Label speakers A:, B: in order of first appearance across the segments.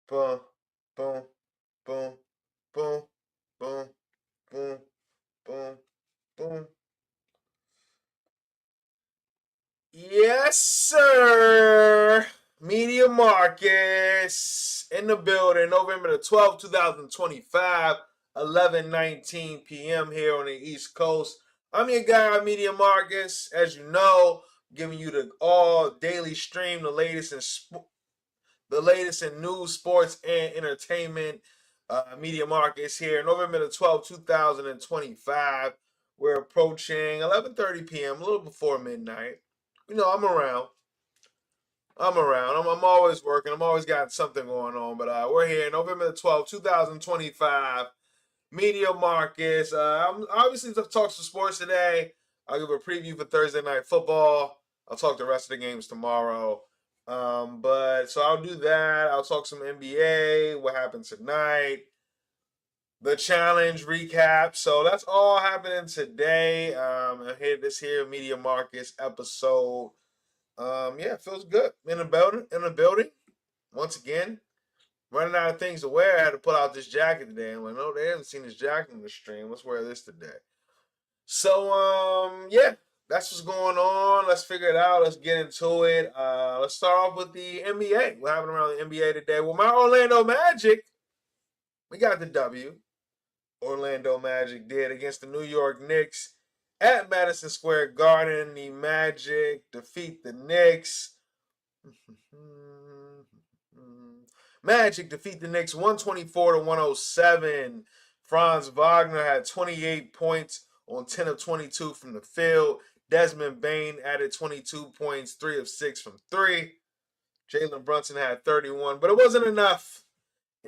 A: Boom, boom, boom, boom, boom, boom, boom, boom. Yes, sir. Media Marcus in the building, November the 12th, 2025, 11:19 p.m. here on the East Coast. I'm your guy, Media Marcus. As you know, giving you the all daily stream, the latest in news, sports, and entertainment. Media Markets here, November the 12th, 2025. We're approaching 11:30 p.m., a little before midnight. You know, I'm around. I'm around. I'm always working. I'm always got something going on. But we're here, November the 12th, 2025. Media Markets. I'm obviously talk some sports today. I'll give a preview for Thursday night football. I'll talk the rest of the games tomorrow. But so I'll do that. I'll talk some NBA, what happened tonight, the challenge recap. So that's all happening today. This here Media Markets episode. Yeah, it feels good. In the building. In the building. Once again, running out of things to wear. I had to pull out this jacket today. I'm like, no, they haven't seen this jacket in the stream. Let's wear this today. So, yeah, that's what's going on. Let's figure it out. Let's get into it. Let's start off with the NBA. What happened around the NBA today? Well, my Orlando Magic, we got the W. Orlando Magic did against the New York Knicks at Madison Square Garden. The Magic defeat the Knicks. Magic defeat the Knicks 124 to 107. Franz Wagner had 28 points on 10 of 22 from the field. Desmond Bain added 22 points, 3 of 6 from 3. Jalen Brunson had 31, but it wasn't enough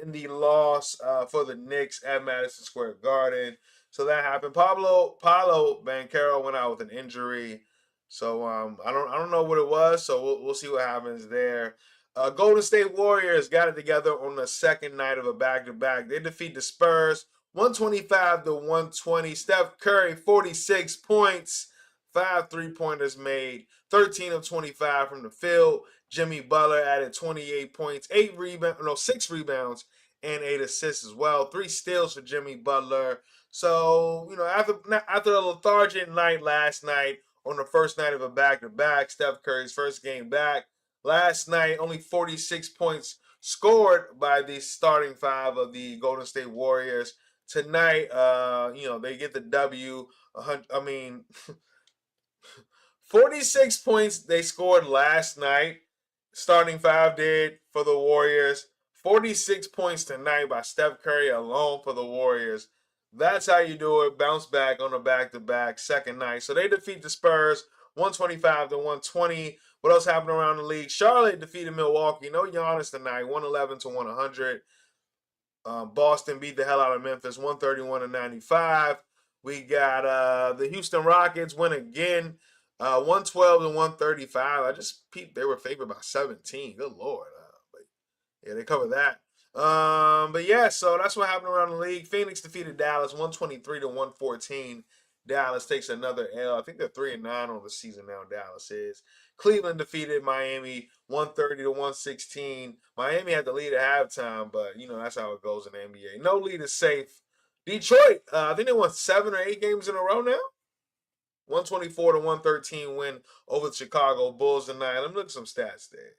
A: in the loss for the Knicks at Madison Square Garden. So that happened. Paolo Banchero went out with an injury. So I don't know what it was. So we'll see what happens there. Golden State Warriors got it together on the second night of a back-to-back. They defeat the Spurs 125 to 120. Steph Curry 46 points, 5 3-pointers made, 13 of 25 from the field. Jimmy Butler added 28 points, 6 rebounds, and 8 assists as well. 3 steals for Jimmy Butler. So, after a lethargic night last night on the first night of a back-to-back, Steph Curry's first game back, last night, only 46 points scored by the starting five of the Golden State Warriors. Tonight, they get the W. 46 points they scored last night. Starting five did for the Warriors. 46 points tonight by Steph Curry alone for the Warriors. That's how you do it. Bounce back on a back-to-back second night. So they defeat the Spurs 125 to 120. What else happened around the league? Charlotte defeated Milwaukee. No Giannis tonight, 111 to 100. Boston beat the hell out of Memphis, 131 to 95. We got the Houston Rockets win again, 112 to 135. I just peeped they were favored by 17. Good Lord. But yeah, they covered that. But yeah, so that's what happened around the league. Phoenix defeated Dallas 123 to 114. Dallas takes another L. I think they're 3-9 on the season now, Dallas is. Cleveland defeated Miami 130 to 116. Miami had the lead at halftime, but that's how it goes in the NBA. No lead is safe. Detroit, I think they won 7 or 8 games in a row now. 124 to 113 win over the Chicago Bulls tonight. Let me look at some stats there.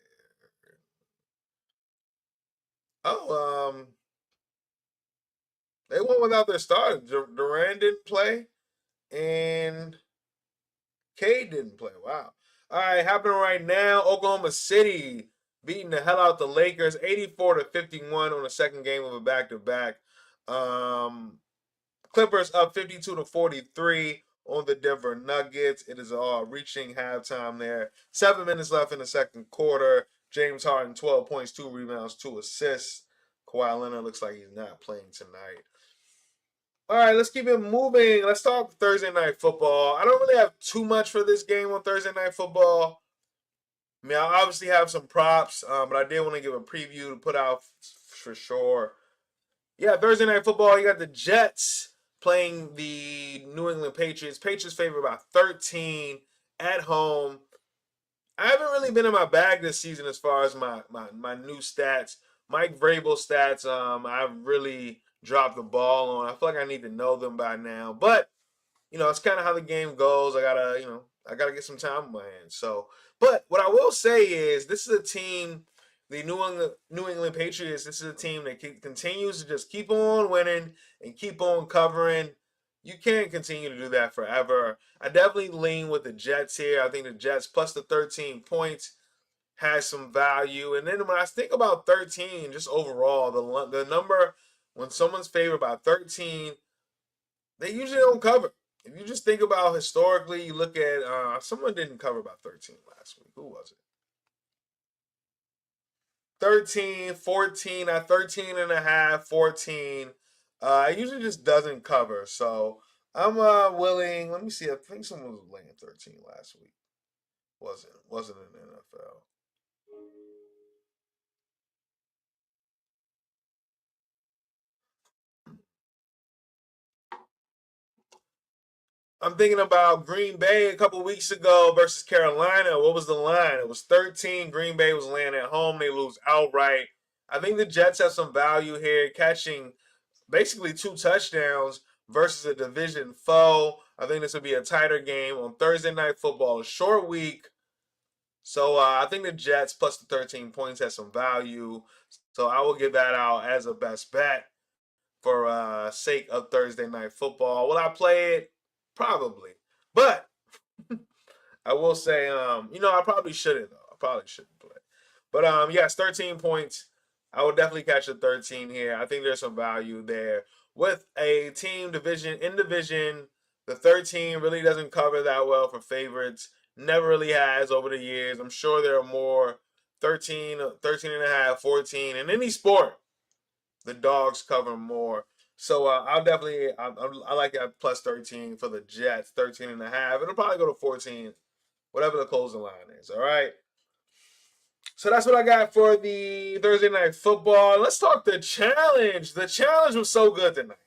A: Oh, they won without their starter. Durant didn't play, and Cade didn't play. Wow. All right, happening right now. Oklahoma City beating the hell out the Lakers, 84 to 51 on the second game of a back-to-back. Clippers up 52 to 43 on the Denver Nuggets. It is reaching halftime there. 7 minutes left in the second quarter. James Harden, 12 points, 2 rebounds, 2 assists. Kawhi Leonard looks like he's not playing tonight. All right, let's keep it moving. Let's talk Thursday night football. I don't really have too much for this game on Thursday night football. I mean, I obviously have some props, but I did want to give a preview to put out for sure. Yeah, Thursday night football, you got the Jets playing the New England Patriots. Patriots favored by 13 at home. I haven't really been in my bag this season as far as my new stats. Mike Vrabel stats, I've really dropped the ball on. I feel like I need to know them by now, but it's kind of how the game goes. I gotta get some time on my hands. So, but what I will say is, this is a team, the New England Patriots. This is a team that continues to just keep on winning and keep on covering. You can't continue to do that forever. I definitely lean with the Jets here. I think the Jets plus the 13 points has some value. And then when I think about 13, just overall, the number when someone's favored by 13, they usually don't cover. If you just think about historically, you look at someone didn't cover by 13 last week. Who was it? 13, 14, at 13 and a half, 14. It usually just doesn't cover. So I'm willing. Let me see. I think someone was laying 13 last week. Wasn't in the NFL. I'm thinking about Green Bay a couple weeks ago versus Carolina. What was the line? It was 13. Green Bay was laying at home. They lose outright. I think the Jets have some value here, catching basically 2 touchdowns versus a division foe. I think this would be a tighter game on Thursday Night Football, a short week. So I think the Jets plus the 13 points has some value. So I will give that out as a best bet for sake of Thursday Night Football. Will I play it? Probably. But I will say, I probably shouldn't though. I probably shouldn't play. But yes, 13 points. I would definitely catch a 13 here. I think there's some value there. With a team division, the 13 really doesn't cover that well for favorites. Never really has over the years. I'm sure there are more 13, 13 and a half, 14 in any sport. The dogs cover more. So I'll definitely, I like that plus 13 for the Jets, 13 and a half. It'll probably go to 14, whatever the closing line is. All right. So that's what I got for the Thursday Night Football. Let's talk the challenge. The challenge was so good tonight.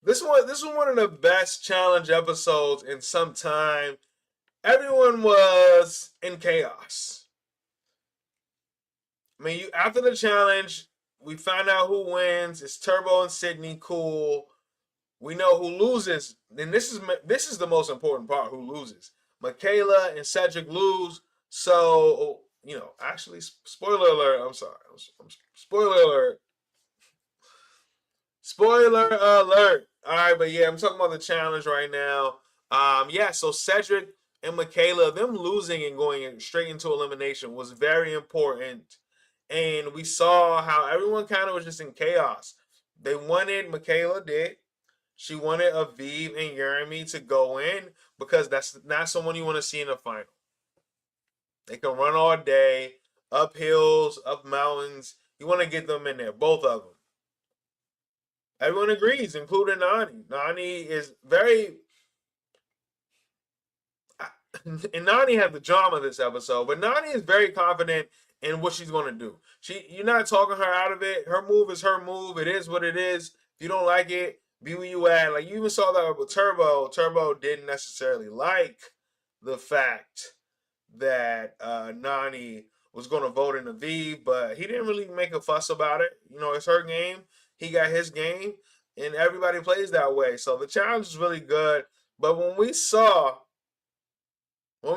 A: This was one of the best challenge episodes in some time. Everyone was in chaos. I mean, after the challenge, we find out who wins. It's Turbo and Sydney. Cool. We know who loses, and this is the most important part. Who loses? Michaela and Cedric lose. So actually, spoiler alert. I'm sorry. Spoiler alert. Spoiler alert. All right, but yeah, I'm talking about the challenge right now. Yeah. So Cedric and Michaela, them losing and going straight into elimination was very important, and we saw how everyone kind of was just in chaos. They wanted, Michaela did. She wanted Aviv and Jeremy to go in because that's not someone you want to see in the final. They can run all day, up hills, up mountains. You want to get them in there, both of them. Everyone agrees, including Nani. Nani is very. And Nani had the drama this episode, but Nani is very confident in what she's going to do. You're not talking her out of it. Her move is her move. It is what it is. If you don't like it, be where you at. Like, you even saw that with Turbo. Turbo didn't necessarily like the fact that Nani was going to vote in the V, but he didn't really make a fuss about it. It's her game. He got his game, and everybody plays that way. So the challenge is really good. But when we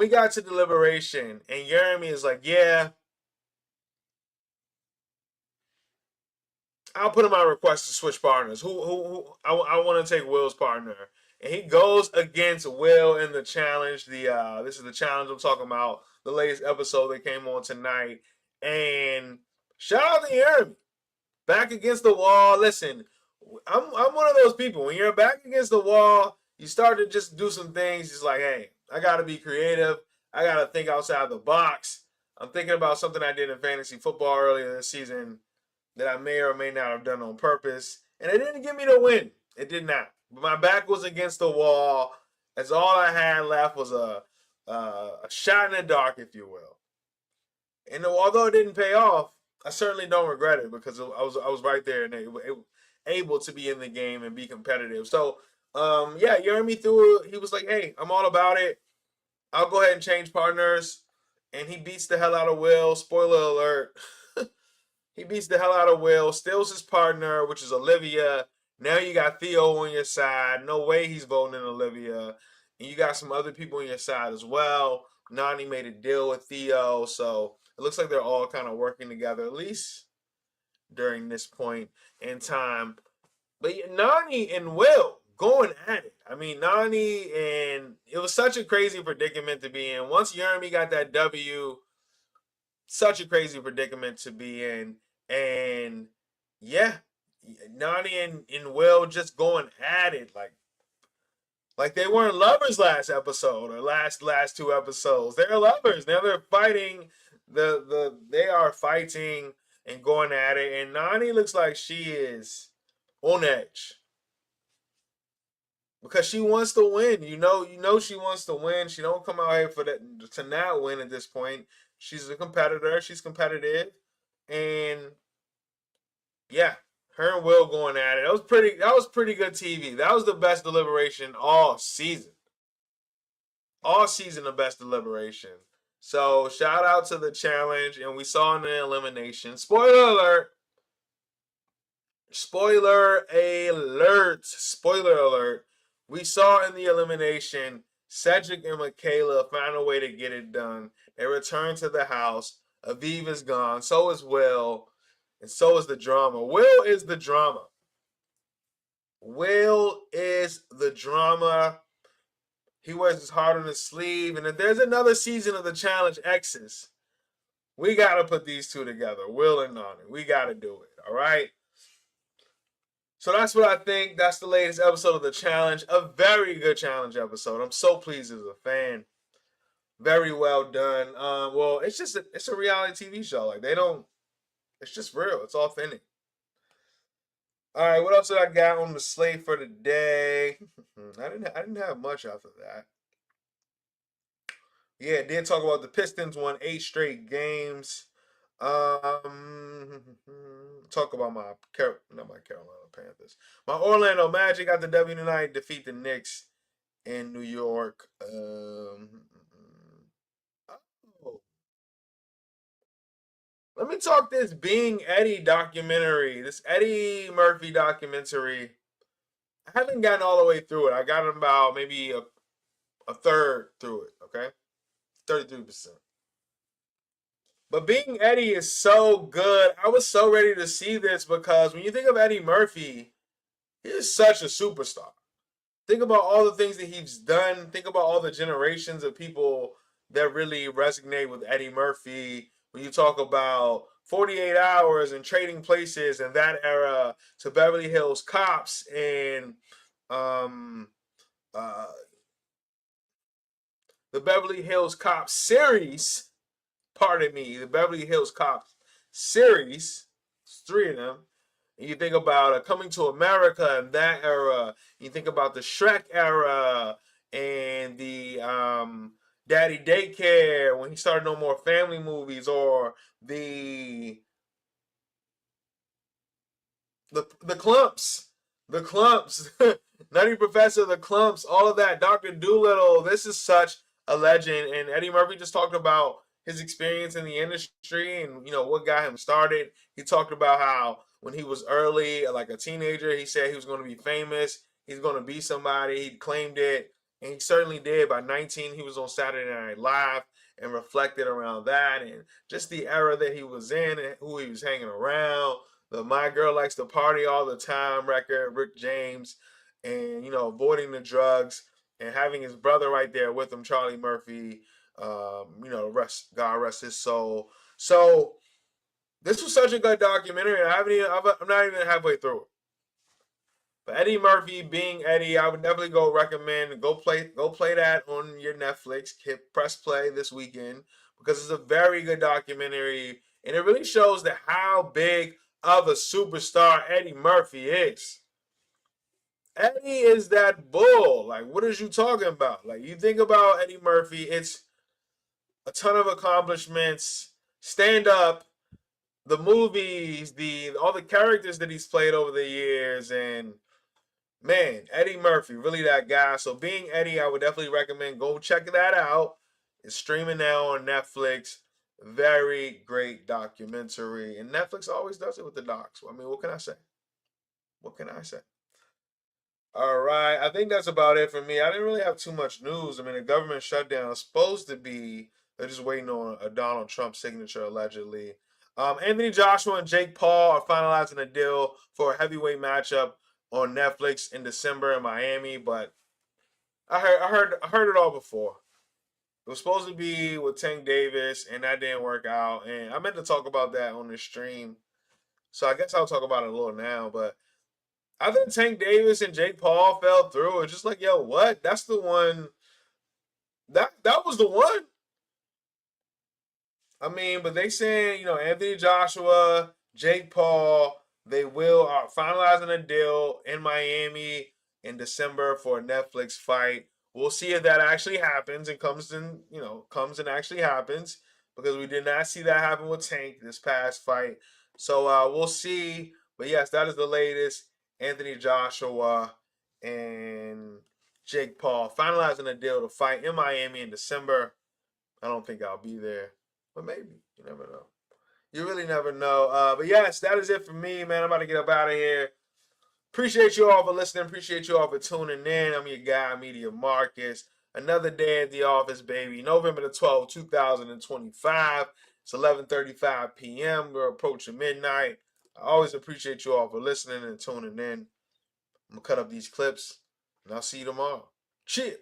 A: got to deliberation, and Jeremy is like, yeah, I'll put in my request to switch partners. Who I want to take Will's partner, and he goes against Will in the challenge. This is the challenge I'm talking about. The latest episode that came on tonight, and shout out to Jeremy, back against the wall. Listen, I'm one of those people. When you're back against the wall, you start to just do some things. Just like, hey, I gotta be creative. I gotta think outside the box. I'm thinking about something I did in fantasy football earlier this season that I may or may not have done on purpose. And it didn't give me the win. It did not. But my back was against the wall. As all I had left was a shot in the dark, if you will. And although it didn't pay off, I certainly don't regret it because I was right there and able to be in the game and be competitive. So yeah, Jeremy threw it. He was like, hey, I'm all about it. I'll go ahead and change partners. And he beats the hell out of Will. Spoiler alert. He beats the hell out of Will, steals his partner, which is Olivia. Now you got Theo on your side. No way he's voting in Olivia. And you got some other people on your side as well. Nani made a deal with Theo, so it looks like they're all kind of working together, at least during this point in time. But Nani and Will going at it. I mean, Nani, and it was such a crazy predicament to be in. Once Jeremy got that W, such a crazy predicament to be in. And yeah, Nani and Will just going at it like they weren't lovers last episode or last two episodes. They're lovers. Now they're fighting. They are fighting and going at it. And Nani looks like she is on edge because she wants to win. You know she wants to win. She don't come out here for that to not win at this point. She's a competitor. She's competitive, and yeah, her and Will going at it. That was pretty good TV. That was the best deliberation all season. All season, the best deliberation. So shout out to the challenge, and we saw in the elimination. Spoiler alert. Spoiler alert. Spoiler alert. We saw in the elimination Cedric and Michaela found a way to get it done. They returned to the house. Aviv is gone. So is Will. And so is the drama. Will is the drama. Will is the drama. He wears his heart on his sleeve. And if there's another season of the Challenge X's, we got to put these two together. Will and Nani. We got to do it. All right? So that's what I think. That's the latest episode of the challenge. A very good challenge episode. I'm so pleased as a fan. Very well done. Well, it's a reality TV show. Like they don't. It's just real. It's authentic. All right, what else did I got on the slate for today? I didn't have much after that. Yeah, did talk about the Pistons won 8 straight games. Talk about not my Carolina Panthers. My Orlando Magic got the W tonight, defeat the Knicks in New York. Let me talk this Being Eddie documentary. This Eddie Murphy documentary. I haven't gotten all the way through it. I got about maybe a third through it. Okay, 33%. But Being Eddie is so good. I was so ready to see this because when you think of Eddie Murphy, he is such a superstar. Think about all the things that he's done. Think about all the generations of people that really resonate with Eddie Murphy. When you talk about 48 Hours and Trading Places and that era to Beverly Hills Cops and um, uh, the Beverly Hills Cops series, pardon me, the Beverly Hills Cops series, it's 3 of them. And you think about Coming to America and that era. You think about the Shrek era and the Daddy Daycare when he started No More Family Movies, or the Clumps, the Clumps, Nutty Professor, the Clumps, all of that. Dr. Doolittle. This is such a legend, and Eddie Murphy just talked about his experience in the industry and what got him started. He talked about how when he was early, like a teenager, he said he was going to be famous. He's going to be somebody. He claimed it, and he certainly did. By 19, he was on Saturday Night Live and reflected around that and just the era that he was in and who he was hanging around. The My Girl Likes to Party All the Time record, Rick James, and avoiding the drugs and having his brother right there with him, Charlie Murphy. God rest his soul. So this was such a good documentary, and I'm not even halfway through it. But Eddie Murphy, Being Eddie, I would definitely recommend go play that on your Netflix. Press play this weekend because it's a very good documentary, and it really shows how big of a superstar Eddie Murphy is. Eddie is that bull. Like, what is you talking about? Like, you think about Eddie Murphy, it's a ton of accomplishments, stand up, the movies, all the characters that he's played over the years, and man, Eddie Murphy, really that guy. So Being Eddie, I would definitely recommend go check that out. It's streaming now on Netflix. Very great documentary. And Netflix always does it with the docs. I mean, what can I say? What can I say? All right. I think that's about it for me. I didn't really have too much news. I mean, the government shutdown is supposed to be, they're just waiting on a Donald Trump signature, allegedly. Anthony Joshua and Jake Paul are finalizing a deal for a heavyweight matchup on Netflix in December in Miami, but I heard it all before. It was supposed to be with Tank Davis, and that didn't work out. And I meant to talk about that on the stream, so I guess I'll talk about it a little now. But I think Tank Davis and Jake Paul fell through. It's just like, yo, what? That's the one. That was the one. I mean, but they saying, Anthony Joshua, Jake Paul, they will are finalizing a deal in Miami in December for a Netflix fight. We'll see if that actually happens and comes and actually happens, because we did not see that happen with Tank this past fight. So we'll see. But yes, that is the latest. Anthony Joshua and Jake Paul finalizing a deal to fight in Miami in December. I don't think I'll be there, but maybe. You never know. You really never know. But yes, that is it for me, man. I'm about to get up out of here. Appreciate you all for listening. Appreciate you all for tuning in. I'm your guy, Media Marcus. Another day at the office, baby. November the 12th, 2025. It's 11:35 p.m. We're approaching midnight. I always appreciate you all for listening and tuning in. I'm going to cut up these clips, and I'll see you tomorrow. Cheers.